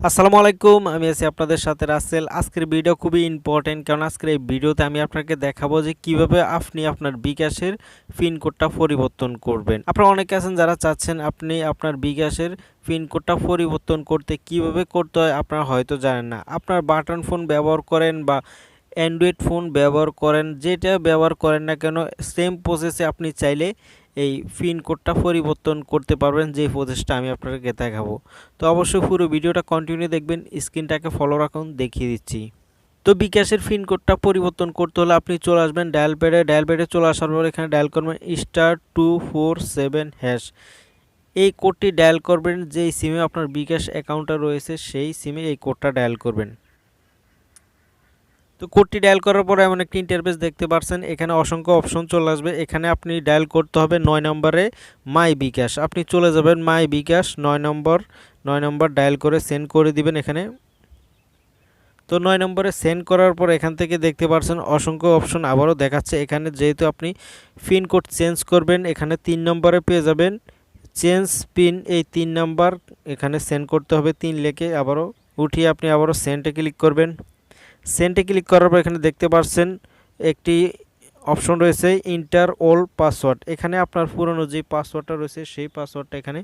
আসসালামু আলাইকুম, আমি আছি আপনাদের সাথে রাসেল। আজকের ভিডিও খুবই ইম্পর্টেন্ট, কারণ আজকের এই ভিডিওতে আমি আপনাকে দেখাবো যে কিভাবে আপনি আপনার বিকাশের পিন কোডটা পরিবর্তন করবেন। আপনারা অনেকে আছেন যারা চাচ্ছেন আপনি আপনার বিকাশের পিন কোডটা পরিবর্তন করতে কিভাবে করতে হয় আপনারা হয়তো জানেন না। আপনার বাটন ফোন ব্যবহার করেন বা অ্যান্ড্রয়েড ফোন ব্যবহার করেন, যেটা ব্যবহার করেন না কেন সেম প্রসেসে আপনি চাইলে এই পিন কোডটা পরিবর্তন করতে পারবেন, যে প্রসেসটা আমি আপনাদেরকে দেখাবো। তো অবশ্যই পুরো ভিডিওটা কন্টিনিউ দেখবেন, স্ক্রিনটাকে ফলো রাখুন, দেখিয়ে দিচ্ছি। তো বিকাশের পিন কোডটা পরিবর্তন করতে হলে আপনি চলে আসবেন ডায়াল প্যাডে চলে আসার পর এখানে ডায়াল করবেন *247#। এই কোডটি ডায়াল করবেন যেই সিমে আপনার বিকাশ অ্যাকাউন্টটা রয়েছে সেই সিমে এই কোডটা ডায়াল করবেন। তো কোডটি ডায়াল করার পরে এমন একটি ইন্টারফেস দেখতে পাচ্ছেন, এখানে অসংখ্য অপশন চলে আসবে। এখানে আপনি ডায়াল করতে হবে 9 নম্বরে মাই বিকাশ। আপনি চলে যাবেন মাই বিকাশ 9 নম্বর ডায়াল করে সেন্ড করে দিবেন এখানে। তো 9 নম্বরে সেন্ড করার পর এখান থেকে দেখতে পাচ্ছেন অসংখ্য অপশন আবারও দেখাচ্ছে। এখানে যেহেতু আপনি পিন কোড চেঞ্জ করবেন, এখানে 3 নম্বরে পেয়ে যাবেন চেঞ্জ পিন। এই 3 নাম্বার এখানে সেন্ড করতে হবে, 3 লিখে আবারও উঠিয়ে আপনি আবারও সেন্ডে ক্লিক করবেন। সেন্ডে ক্লিক করার পর এখানে দেখতে পাচ্ছেন একটি অপশন রয়েছে ইন্টার অল পাসওয়ার্ড। এখানে আপনার পুরনো যে পাসওয়ার্ডটা রয়েছে সেই পাসওয়ার্ডটা এখানে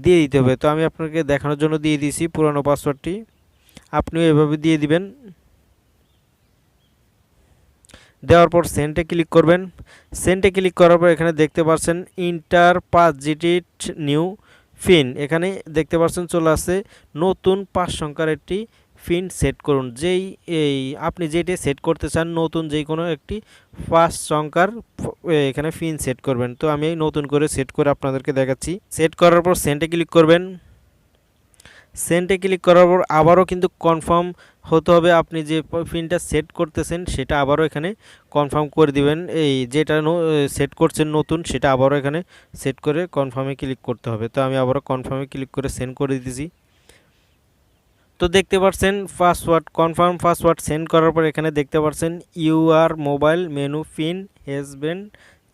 দিয়ে দিতে হবে। তো আমি আপনাকে দেখানোর জন্য দিয়ে দিয়েছি পুরনো পাসওয়ার্ডটি, আপনিও এভাবে দিয়ে দিবেন। দেওয়ার পর সেন্ডে ক্লিক করবেন। সেন্ডে ক্লিক করার পর এখানে দেখতে পাচ্ছেন ইন্টার 5 ডিজিট নিউ পিন। এখানে দেখতে পাচ্ছেন চলে আসছে নতুন 5 সংখ্যার একটি পিন সেট করুন। যেই আপনি যেটি সেট করতে চান নতুন যে কোনো একটি 5 সংখ্যার এখানে পিন সেট করবেন। তো আমি নতুন করে সেট করে আপনাদেরকে দেখাচ্ছি। সেট করার পর সেন্ডে ক্লিক করবেন। সেন্ডে ক্লিক করার পর আবারও কিন্তু কনফার্ম হতে হবে, আপনি যে পিনটা সেট করতেছেন সেটা আবারও এখানে কনফার্ম করে দিবেন। এই যেটা সেট করছেন নতুন সেটা আবারও এখানে সেট করে কনফার্মে ক্লিক করতে হবে। তো আমি আবারও কনফার্মে ক্লিক করে সেন্ড করে দিতেছি। তো দেখতে পাচ্ছেন পাসওয়ার্ড কনফার্ম পাসওয়ার্ড সেন্ড করার পর এখানে দেখতে পাচ্ছেন your mobile menu pin has been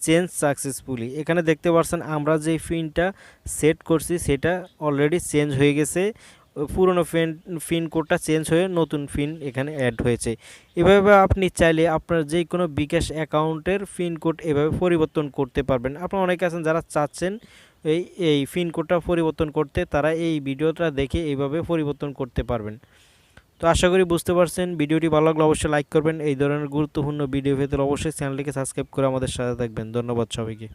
change successfully. এখানে দেখতে পাচ্ছেন আমরা যে পিনটা সেট করছি সেটা অলরেডি চেঞ্জ হয়ে গেছে। পুরনো পিন কোডটা চেঞ্জ হয়ে নতুন পিন এখানে অ্যাড হয়েছে। এভাবে আপনি চাইলে আপনার যে কোনো বিকাশ অ্যাকাউন্টের পিন কোড এভাবে পরিবর্তন করতে পারবেন। আপনারা অনেকে আছেন যারা চাচ্ছেন এই পিন কোডটা পরিবর্তন করতে, তারা এই ভিডিওটা দেখে এইভাবে পরিবর্তন করতে পারবেন। তো আশা করি বুঝতে পারছেন। ভিডিওটি ভালো লাগলে অবশ্যই লাইক করবেন। এই ধরনের গুরুত্বপূর্ণ ভিডিও পেতে অবশ্যই চ্যানেলটিকে সাবস্ক্রাইব করে আমাদের সাথে থাকবেন। ধন্যবাদ সবাইকে।